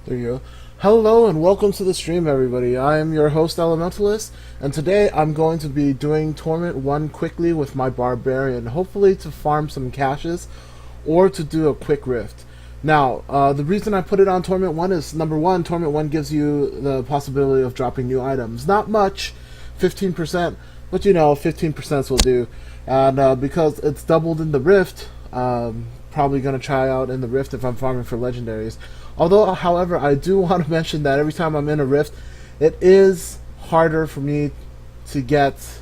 There you go. Hello and welcome to the stream, everybody. I am your host, Elementalist, and today I'm going to be doing Torment 1 quickly with my Barbarian, hopefully to farm some caches or to do a quick rift. Now, the reason I put it on Torment 1 is, number one, Torment 1 gives you the possibility of dropping new items. Not much, 15%, but you know, 15% will do. And because it's doubled in the rift, probably going to try out in the rift if I'm farming for legendaries. Although, however, I do want to mention that every time I'm in a rift, it is harder for me to get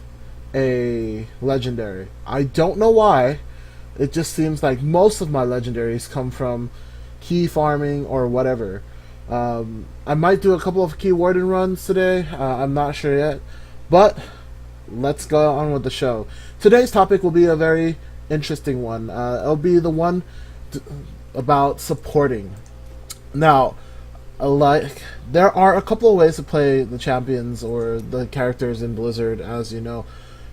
a legendary. I don't know why. It just seems like most of my legendaries come from key farming or whatever. I might do a couple of key warden runs today. I'm not sure yet. But let's go on with the show. Today's topic will be a very interesting one. It'll be the one about supporting. Now, there are a couple of ways to play the champions or the characters in Blizzard, as you know.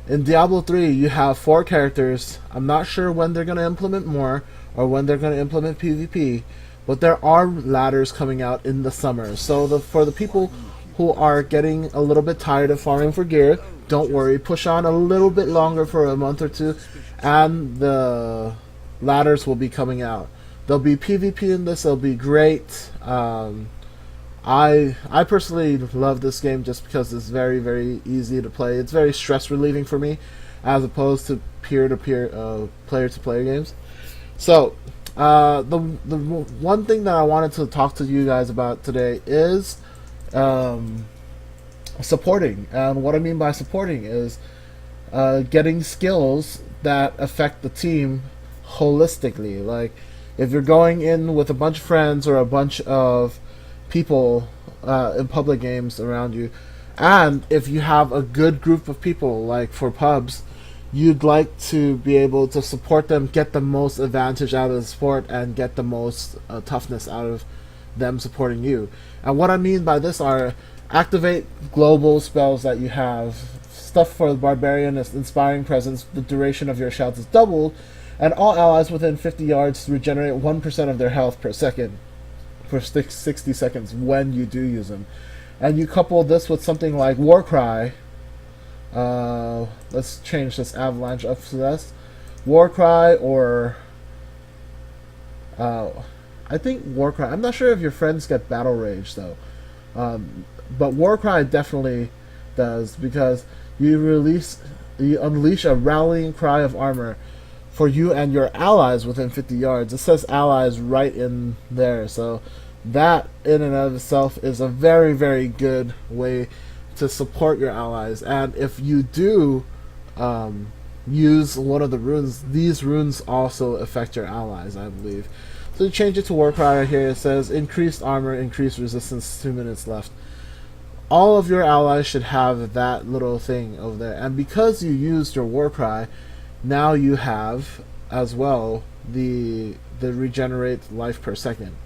In Diablo 3, you have 4 characters. I'm not sure when they're going to implement more or when they're going to implement PvP, but there are ladders coming out in the summer. So for the people who are getting a little bit tired of farming for gear, don't worry, push on a little bit longer for a month or two, and the ladders will be coming out. There'll be PvP in this. It'll be great. I personally love this game just because it's very, very easy to play. It's very stress relieving for me, as opposed to peer-to-peer, player-to-player games. So, the one thing that I wanted to talk to you guys about today is supporting. And what I mean by supporting is getting skills that affect the team holistically. Like, if you're going in with a bunch of friends or a bunch of people in public games around you, and if you have a good group of people, like for pubs, you'd like to be able to support them, get the most advantage out of the sport, and get the most toughness out of them supporting you. And what I mean by this are activate global spells that you have. Stuff for the Barbarian is Inspiring Presence. The duration of your shouts is doubled, and all allies within 50 yards regenerate 1% of their health per second for 60 seconds when you do use them. And you couple this with something like Warcry. Let's change this Avalanche up to this. Warcry or... I think Warcry... I'm not sure if your friends get Battle Rage, though. But Warcry definitely does, because you unleash a rallying cry of armor for you and your allies within 50 yards. It says allies right in there, so that in and of itself is a very, very good way to support your allies. And if you do use one of the runes, these runes also affect your allies, I believe. So you change it to Warcry right here. It says increased armor, increased resistance, 2 minutes left. All of your allies should have that little thing over there. And because you used your Warcry, now you have as well the regenerate life per second.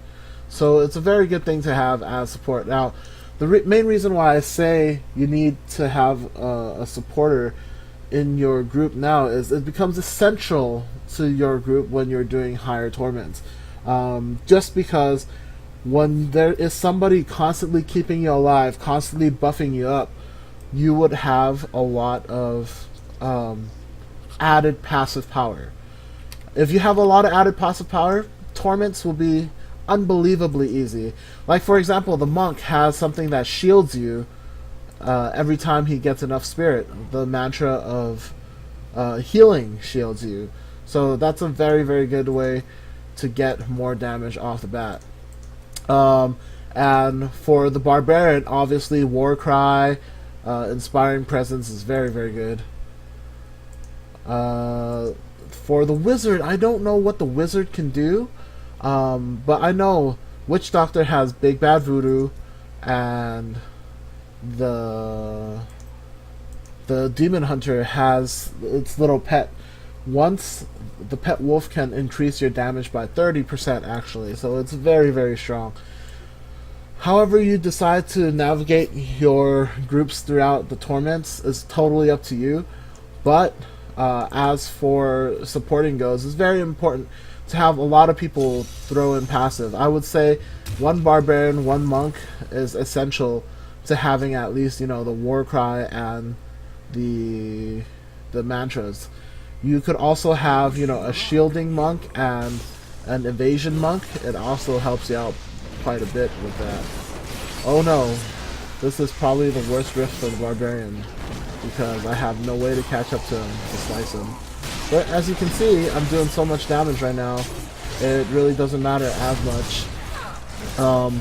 So it's a very good thing to have as support. Now, the main reason why I say you need to have a supporter in your group now is it becomes essential to your group when you're doing higher torments. Just because when there is somebody constantly keeping you alive, constantly buffing you up, you would have a lot of added passive power. If you have a lot of added passive power, torments will be unbelievably easy. Like, for example, the monk has something that shields you every time he gets enough spirit. The mantra of healing shields you. So that's a very, very good way to get more damage off the bat. And for the Barbarian, obviously Warcry, Inspiring Presence is very, very good. For the Wizard, I don't know what the Wizard can do, but I know Witch Doctor has Big Bad Voodoo, and the Demon Hunter has its little pet. Once the pet wolf can increase your damage by 30% actually, so it's very, very strong. However you decide to navigate your groups throughout the torments is totally up to you, but as for supporting goes, it's very important to have a lot of people throw in passive. I would say one barbarian, one monk is essential to having at least, you know, the war cry and the mantras. You could also have, you know, a shielding monk and an evasion monk. It also helps you out quite a bit with that. Oh no, this is probably the worst rift for the barbarian because I have no way to catch up to him to slice him. But as you can see, I'm doing so much damage right now, it really doesn't matter as much. I'll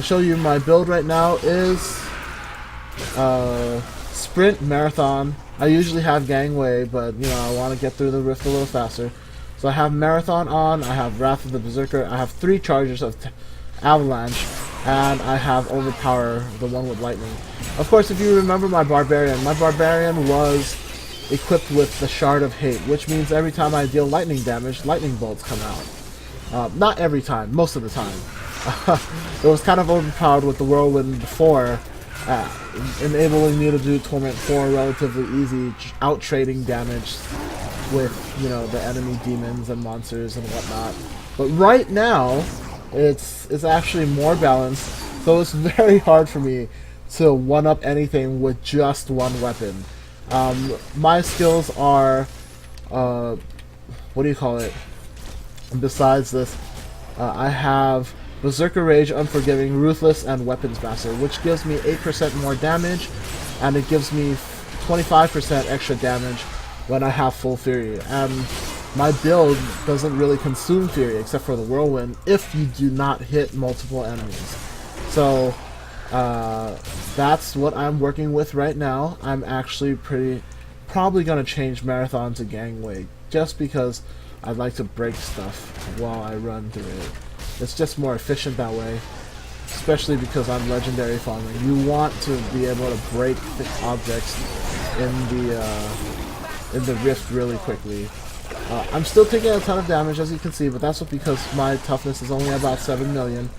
show you my build right now is sprint marathon. I usually have gangway, but you know I want to get through the rift a little faster. So I have marathon on, I have Wrath of the Berserker, I have 3 charges of avalanche, and I have overpower, the one with lightning. Of course, if you remember my barbarian was equipped with the Shard of Hate, which means every time I deal lightning damage, lightning bolts come out. Not every time, most of the time. It was kind of overpowered with the Whirlwind before, enabling me to do Torment 4 relatively easy, out-trading damage with, you know, the enemy demons and monsters and whatnot. But right now, it's actually more balanced, so it's very hard for me to one-up anything with just one weapon. My skills are, what do you call it? Besides this, I have Berserker Rage, Unforgiving, Ruthless, and Weapons Master, which gives me 8% more damage, and it gives me 25% extra damage when I have full Fury. And my build doesn't really consume Fury, except for the Whirlwind, if you do not hit multiple enemies. So, that's what I'm working with right now. I'm actually probably going to change Marathon to Gangway, just because I'd like to break stuff while I run through it. It's just more efficient that way, especially because I'm legendary farming. You want to be able to break the objects in the rift really quickly. I'm still taking a ton of damage, as you can see, but that's because my toughness is only about 7 million.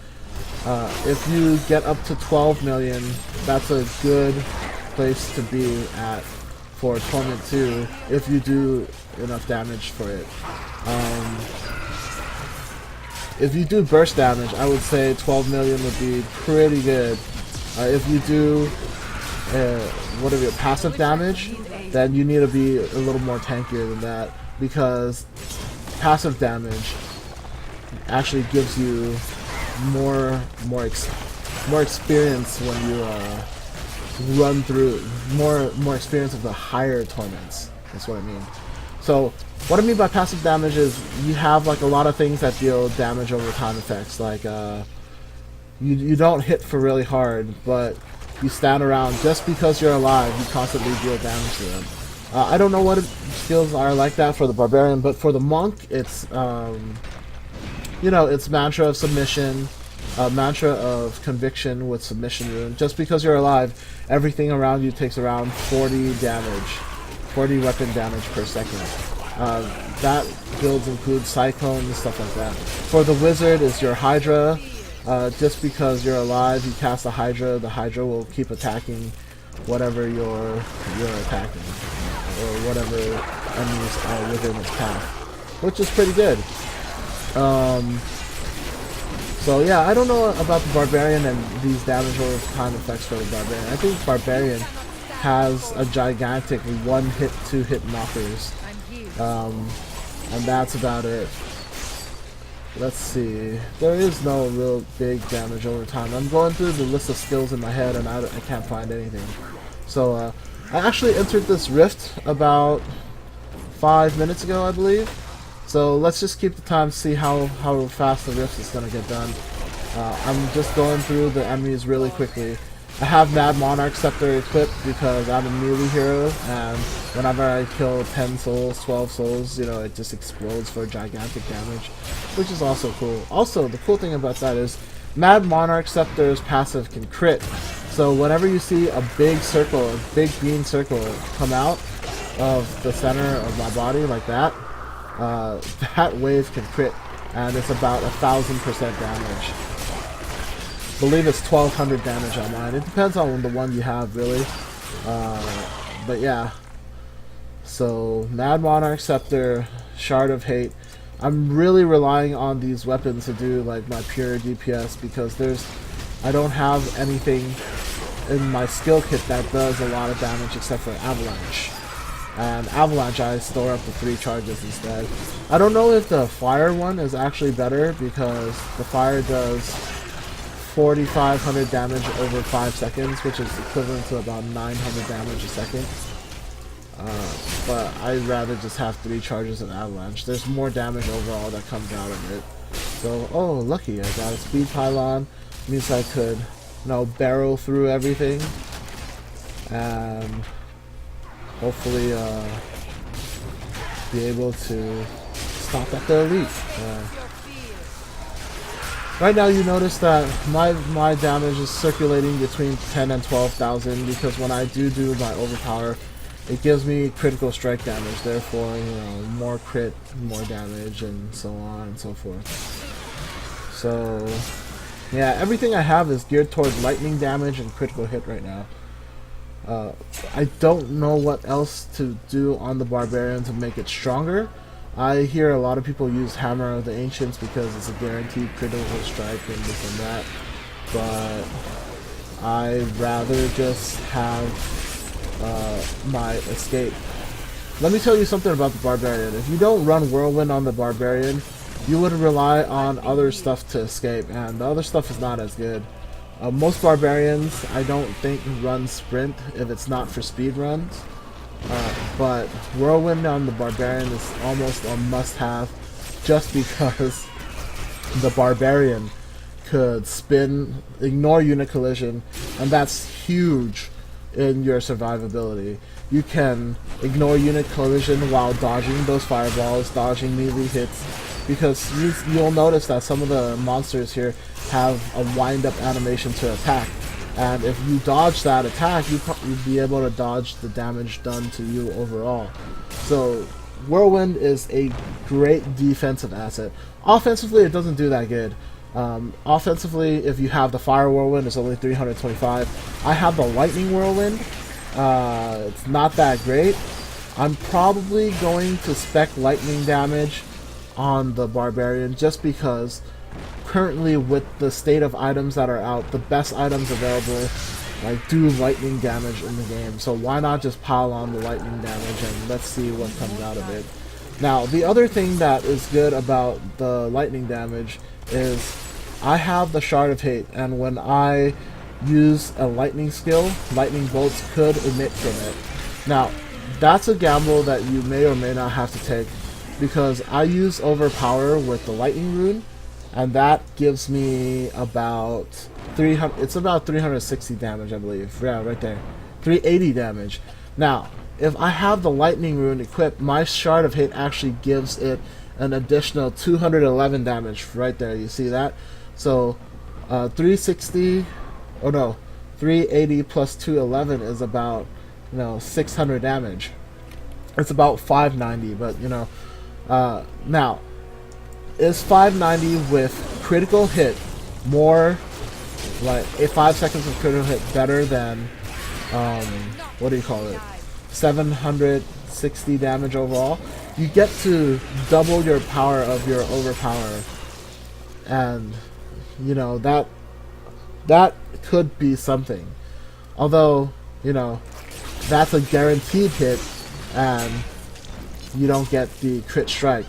If you get up to 12 million, that's a good place to be at for Torment 2, if you do enough damage for it. If you do burst damage, I would say 12 million would be pretty good. If you do whatever passive damage, then you need to be a little more tankier than that, because passive damage actually gives you more experience when you run through more experience of the higher torments. That's what I mean. So what I mean by passive damage is you have like a lot of things that deal damage over time effects, like you don't hit for really hard, but you stand around. Just because you're alive, you constantly deal damage to them. I don't know what skills are like that for the barbarian, but for the monk, it's you know, it's mantra of submission, mantra of conviction with submission rune. Just because you're alive, everything around you takes around 40 damage, 40 weapon damage per second. That builds include cyclone and stuff like that. For the wizard, is your Hydra. Just because you're alive, you cast a Hydra. The Hydra will keep attacking whatever you're attacking, or whatever enemies are within its path, which is pretty good. So yeah, I don't know about the Barbarian and these damage over time effects for the Barbarian. I think Barbarian has a gigantic 1-hit, 2-hit knockers, and that's about it. Let's see. There is no real big damage over time. I'm going through the list of skills in my head, and I can't find anything. So I actually entered this rift about 5 minutes ago, I believe. So let's just keep the time to see how fast the rift is going to get done. I'm just going through the enemies really quickly. I have Mad Monarch Scepter equipped because I'm a melee hero, and whenever I kill 10 souls, 12 souls, you know, it just explodes for gigantic damage, which is also cool. Also, the cool thing about that is Mad Monarch Scepter's passive can crit. So whenever you see a big circle, a big green circle come out of the center of my body like that, that wave can crit, and it's about 1000% damage. I believe it's 1200 damage on mine. It depends on the one you have, really. But yeah. So, Mad Monarch Scepter, Shard of Hate. I'm really relying on these weapons to do like my pure DPS because I don't have anything in my skill kit that does a lot of damage except for Avalanche. And Avalanche I store up to 3 charges instead. I don't know if the fire one is actually better because the fire does 4,500 damage over 5 seconds, which is equivalent to about 900 damage a second. But I'd rather just have 3 charges of Avalanche. There's more damage overall that comes out of it. So, oh, lucky, I got a speed pylon. Means I could, barrel through everything. And hopefully be able to stop at the elite. Right now you notice that my damage is circulating between 10 and 12,000 because when I do my overpower, it gives me critical strike damage, therefore, more crit, more damage, and so on and so forth. So, yeah, everything I have is geared towards lightning damage and critical hit right now. I don't know what else to do on the Barbarian to make it stronger. I hear a lot of people use Hammer of the Ancients because it's a guaranteed critical strike and this and that, but I'd rather just have my escape. Let me tell you something about the Barbarian. If you don't run Whirlwind on the Barbarian, you would rely on other stuff to escape, and the other stuff is not as good. Most Barbarians, I don't think, run Sprint if it's not for speed runs. But Whirlwind on the Barbarian is almost a must-have just because the Barbarian could spin, ignore unit collision, and that's huge in your survivability. You can ignore unit collision while dodging those fireballs, dodging melee hits, because you'll notice that some of the monsters here have a wind-up animation to attack. And if you dodge that attack, you'd be able to dodge the damage done to you overall. So Whirlwind is a great defensive asset. Offensively, it doesn't do that good. Offensively, if you have the Fire Whirlwind, it's only 325. I have the Lightning Whirlwind. It's not that great. I'm probably going to spec lightning damage on the Barbarian just because currently with the state of items that are out, the best items available do lightning damage in the game. So why not just pile on the lightning damage and let's see what comes out of it. Now, the other thing that is good about the lightning damage is I have the Shard of Hate, and when I use a lightning skill, lightning bolts could emit from it. Now, that's a gamble that you may or may not have to take because I use Overpower with the lightning rune, and that gives me about 300. It's about 360 damage, I believe. Yeah, right there, 380 damage. Now, if I have the lightning rune equipped, my Shard of Hate actually gives it an additional 211 damage right there. You see that? So 360, oh no, 380 plus 211 is about 600 damage. It's about 590, but now is 590 with critical hit more like 5 seconds of critical hit better than what do you call it? 760 damage overall. You get to double your power of your overpower, and that could be something. Although that's a guaranteed hit, and you don't get the crit strike.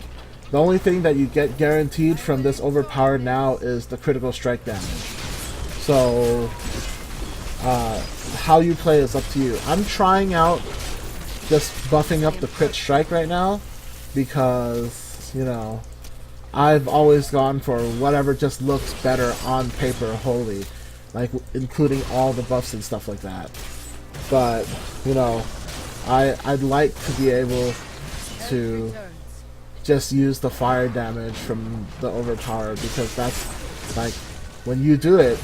The only thing that you get guaranteed from this overpower now is the critical strike damage. So how you play is up to you. I'm trying out just buffing up the crit strike right now because I've always gone for whatever just looks better on paper wholly, like including all the buffs and stuff like that. But I'd like to be able to just use the fire damage from the overpower because that's like when you do it,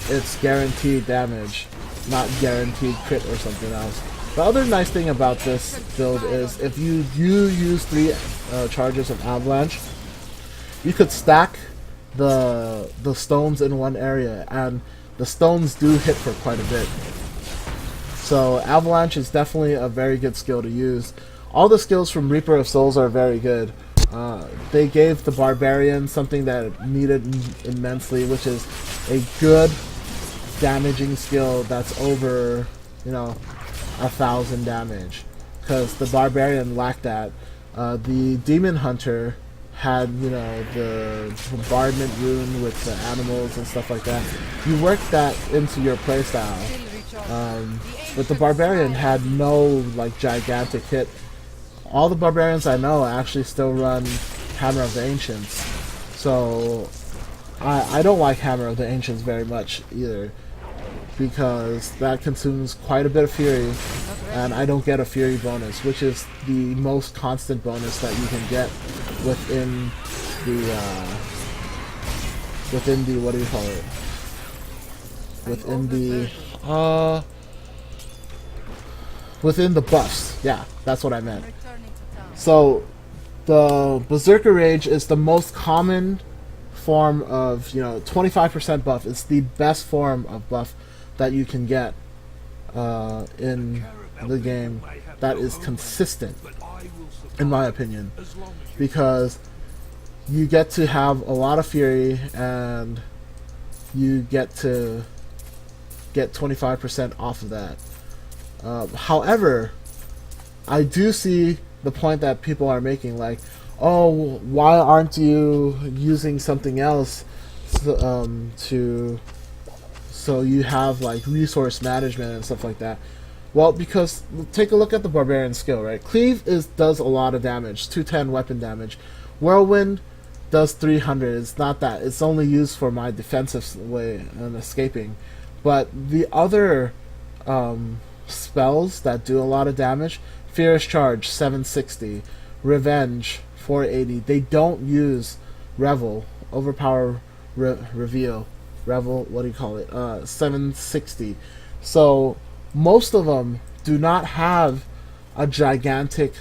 it's guaranteed damage, not guaranteed crit or something else. The other nice thing about this build is if you use 3 charges of Avalanche, you could stack the stones in one area, and the stones do hit for quite a bit. So Avalanche is definitely a very good skill to use. All the skills from Reaper of Souls are very good. They gave the Barbarian something that it needed immensely, which is a good damaging skill that's over, 1,000 damage. Because the Barbarian lacked that. The Demon Hunter had, the bombardment rune with the animals and stuff like that. You work that into your playstyle. But the Barbarian had no, like, gigantic hit. All the Barbarians I know actually still run Hammer of the Ancients. So, I don't like Hammer of the Ancients very much either. Because that consumes quite a bit of Fury, and I don't get a Fury bonus, which is the most constant bonus that you can get within the, what do you call it? Within the buffs. Yeah, that's what I meant. So, the Berserker Rage is the most common form of, 25% buff. It's the best form of buff that you can get in the game that is consistent, in my opinion, because you get to have a lot of Fury and you get to get 25% off of that. However, I do see the point that people are making, like, oh, why aren't you using something else so you have, like, resource management and stuff like that? Well, because take a look at the Barbarian skill, right? Cleave does a lot of damage, 210 weapon damage. Whirlwind does 300. It's not that. It's only used for my defensive way and escaping. But the other spells that do a lot of damage, Fierce Charge 760, Revenge 480. They don't use Revel, Overpower Reveal, Revel, what do you call it? 760. So most of them do not have a gigantic,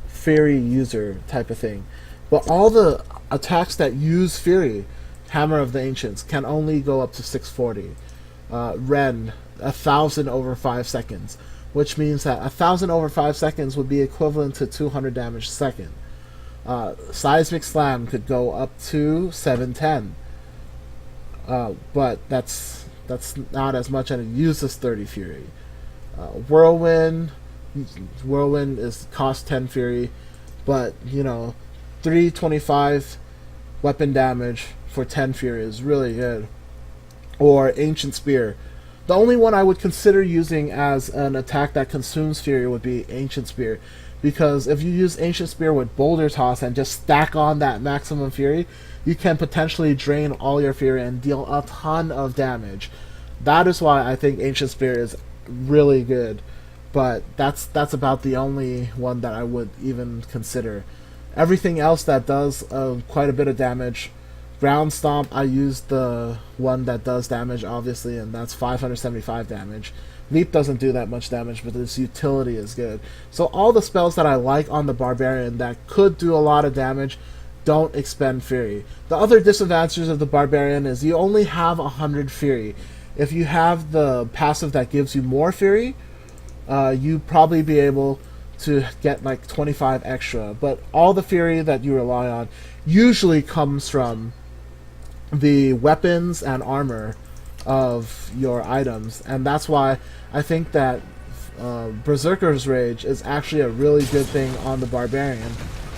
Fury user type of thing. But all the attacks that use Fury, Hammer of the Ancients, can only go up to 640. Ren, 1,000 over 5 seconds, which means that 1,000 over 5 seconds would be equivalent to 200 damage a second. Seismic Slam could go up to 710. But that's not as much, and it uses 30 Fury. Whirlwind is cost 10 Fury, but 325 weapon damage for 10 Fury is really good. Or Ancient Spear. The only one I would consider using as an attack that consumes Fury would be Ancient Spear, because if you use Ancient Spear with Boulder Toss and just stack on that maximum Fury, you can potentially drain all your Fury and deal a ton of damage. That is why I think Ancient Spear is really good, but that's about the only one that I would even consider. Everything else that does quite a bit of damage. Ground Stomp, I use the one that does damage, obviously, and that's 575 damage. Leap doesn't do that much damage, but its utility is good. So all the spells that I like on the Barbarian that could do a lot of damage don't expend Fury. The other disadvantages of the Barbarian is you only have 100 Fury. If you have the passive that gives you more Fury, you'd probably be able to get like 25 extra. But all the Fury that you rely on usually comes from the weapons and armor of your items, and that's why I think that Berserker's Rage is actually a really good thing on the Barbarian,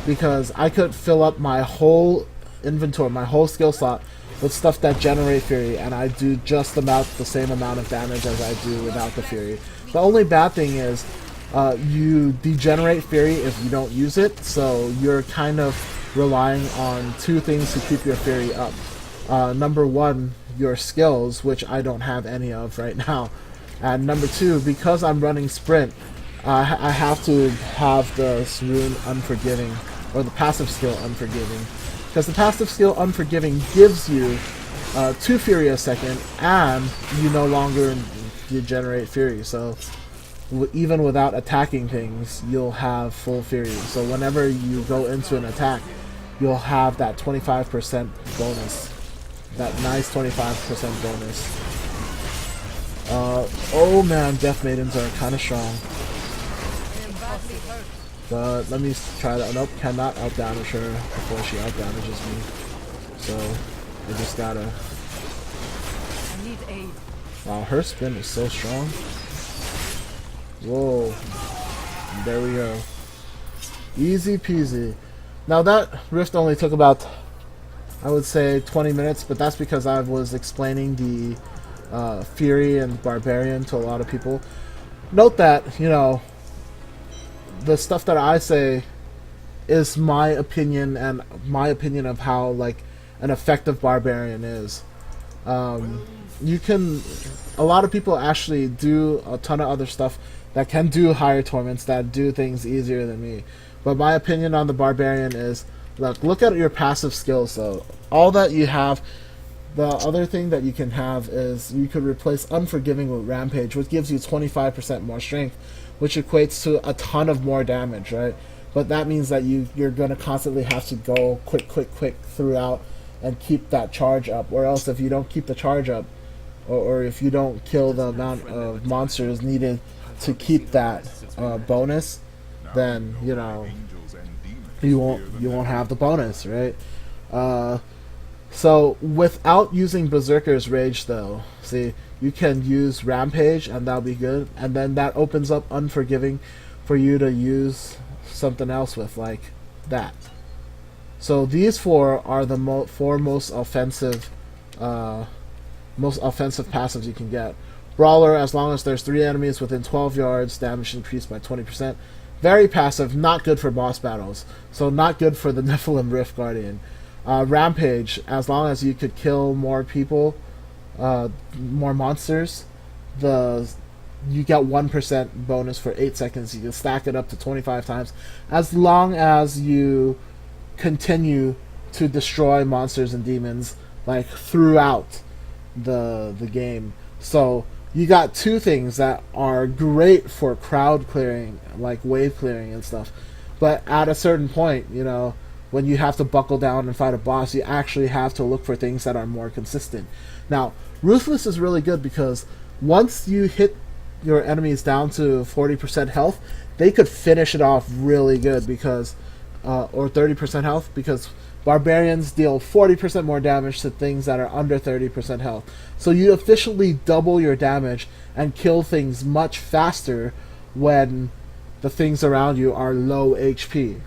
because I could fill up my whole inventory, my whole skill slot with stuff that generate Fury, and I do just about the same amount of damage as I do without the Fury. The only bad thing is you degenerate Fury if you don't use it, so you're kind of relying on two things to keep your Fury up. Number one, your skills, which I don't have any of right now. And number two, because I'm running Sprint, I have to have the rune Unforgiving, or the passive skill Unforgiving. Because the passive skill Unforgiving gives you 2 Fury a second, and you no longer degenerate Fury. So even without attacking things, you'll have full Fury. So whenever you go into an attack, you'll have that 25% bonus. That nice 25% bonus. Oh man, Death Maidens are kind of strong. But let me try that. Nope, cannot outdamage her before she outdamages me. So I just gotta. I need aid. Wow, her spin is so strong. Whoa. And there we go. Easy peasy. Now that rift only took about, I would say, 20 minutes, but that's because I was explaining the Fury and Barbarian to a lot of people. Note that, you know, the stuff that I say is my opinion and my opinion of how, like, an effective Barbarian is. You can, a lot of people actually do a ton of other stuff that can do higher torments, that do things easier than me. But my opinion on the Barbarian is, look at your passive skills though. All that you have, the other thing that you can have is you could replace Unforgiving with Rampage, which gives you 25% more strength, which equates to a ton of more damage, right? But that means that you're going to constantly have to go quick throughout and keep that charge up. Or else if you don't keep the charge up, or if you don't kill the amount of monsters needed to keep that bonus, then, you know, you won't have the bonus, right? So without using Berserker's Rage though, see, you can use Rampage and that'll be good, and then that opens up Unforgiving for you to use something else with, like that. So these four are the four most offensive passives you can get. Brawler, as long as there's 3 enemies within 12 yards, damage increased by 20%. Very passive, not good for boss battles. So not good for the Nephilim Rift Guardian. Rampage, as long as you could kill more people, more monsters, you get 1% bonus for 8 seconds. You can stack it up to 25 times. As long as you continue to destroy monsters and demons, like, throughout the game. So you got 2 things that are great for crowd clearing, like wave clearing and stuff. But at a certain point, you know, when you have to buckle down and fight a boss, you actually have to look for things that are more consistent. Now, Ruthless is really good because once you hit your enemies down to 40% health, they could finish it off really good because, or 30% health, because Barbarians deal 40% more damage to things that are under 30% health. So you efficiently double your damage and kill things much faster when the things around you are low HP.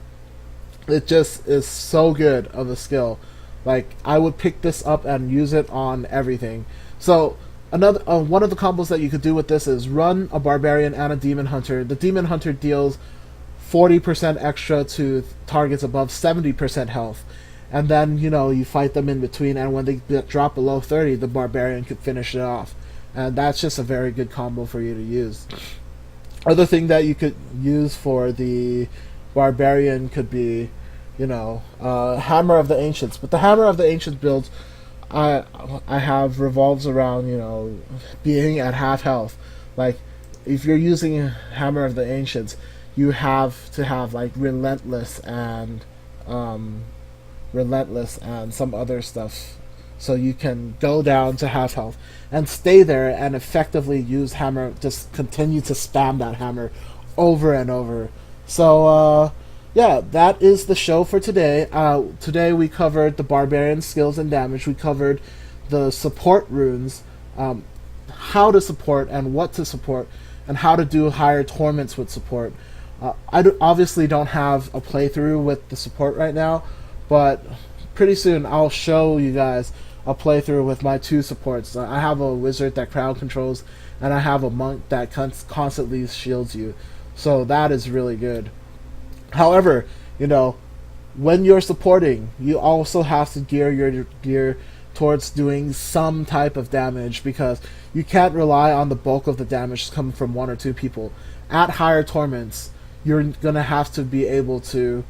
It just is so good of a skill. Like, I would pick this up and use it on everything. So another one of the combos that you could do with this is run a Barbarian and a Demon Hunter. The Demon Hunter deals 40% extra to targets above 70% health. And then, you know, you fight them in between, and when they drop below 30, the Barbarian could finish it off. And that's just a very good combo for you to use. Other thing that you could use for the Barbarian could be, you know, Hammer of the Ancients. But the Hammer of the Ancients builds I have revolves around, you know, being at half health. Like, if you're using Hammer of the Ancients, you have to have, like, Relentless and some other stuff, so you can go down to half health and stay there and effectively use Hammer, just continue to spam that Hammer over and over. So yeah, that is the show for today. Today we covered the Barbarian skills and damage. We covered the support runes, how to support and what to support, and how to do higher torments with support. Obviously don't have a playthrough with the support right now, but pretty soon I'll show you guys a playthrough with my 2 supports. I have a wizard that crowd controls, and I have a monk that constantly shields you. So that is really good. However, you know, when you're supporting, you also have to gear your gear towards doing some type of damage, because you can't rely on the bulk of the damage coming from 1 or 2 people. At higher torments, you're going to have to be able to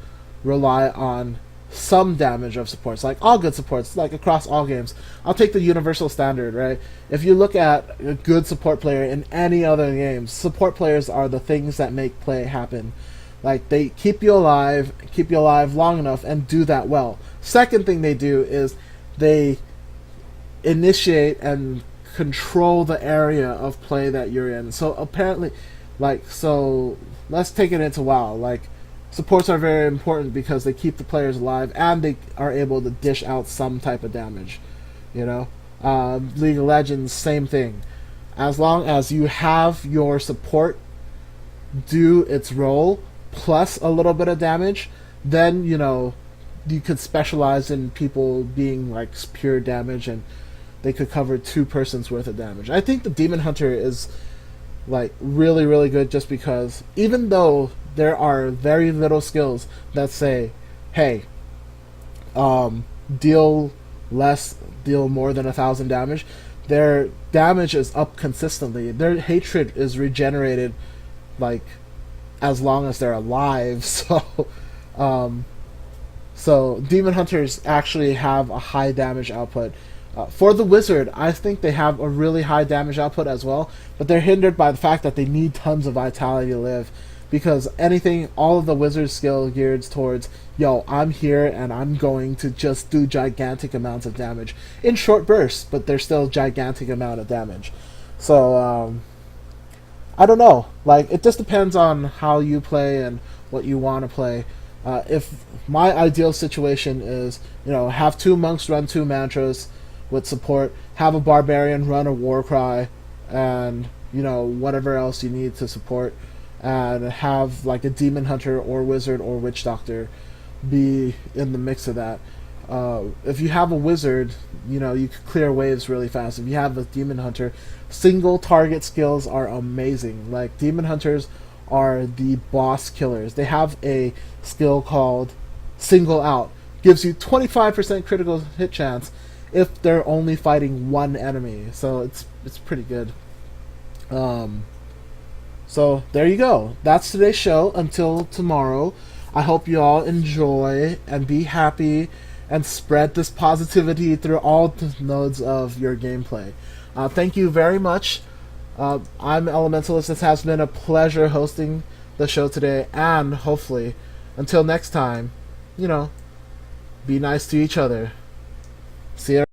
rely on some damage of supports, like all good supports, like across all games. I'll take the universal standard, right? If you look at a good support player in any other games, support players are the things that make play happen. Like, they keep you alive long enough and do that well. Second thing they do is they initiate and control the area of play that you're in. So apparently, like, so let's take it into WoW. Like, supports are very important because they keep the players alive and they are able to dish out some type of damage. You know, League of Legends, same thing. As long as you have your support do its role plus a little bit of damage, then you could specialize in people being like pure damage and they could cover two persons worth of damage. I think the Demon Hunter is like really really good just because even though there are very little skills that say, hey, deal less, deal more than 1,000 damage, their damage is up consistently. Their hatred is regenerated like as long as they're alive. So Demon Hunters actually have a high damage output. For the Wizard, I think they have a really high damage output as well, but they're hindered by the fact that they need tons of vitality to live, because all of the Wizard skill geared towards, yo, I'm here and I'm going to just do gigantic amounts of damage in short bursts, but they're still gigantic amount of damage. So, I don't know. Like, it just depends on how you play and what you want to play. If my ideal situation is, have two monks run two mantras with support, have a barbarian run a war cry, and whatever else you need to support, and have like a demon hunter or wizard or witch doctor be in the mix of that. If you have a wizard, you can clear waves really fast. If you have a demon hunter, single target skills are amazing. Like, demon hunters are the boss killers. They have a skill called single out. Gives you 25% critical hit chance if they're only fighting one enemy. So it's pretty good. So there you go. That's today's show. Until tomorrow, I hope you all enjoy and be happy and spread this positivity through all the nodes of your gameplay. Thank you very much. I'm Elementalist. It has been a pleasure hosting the show today, and hopefully, until next time, be nice to each other. See you.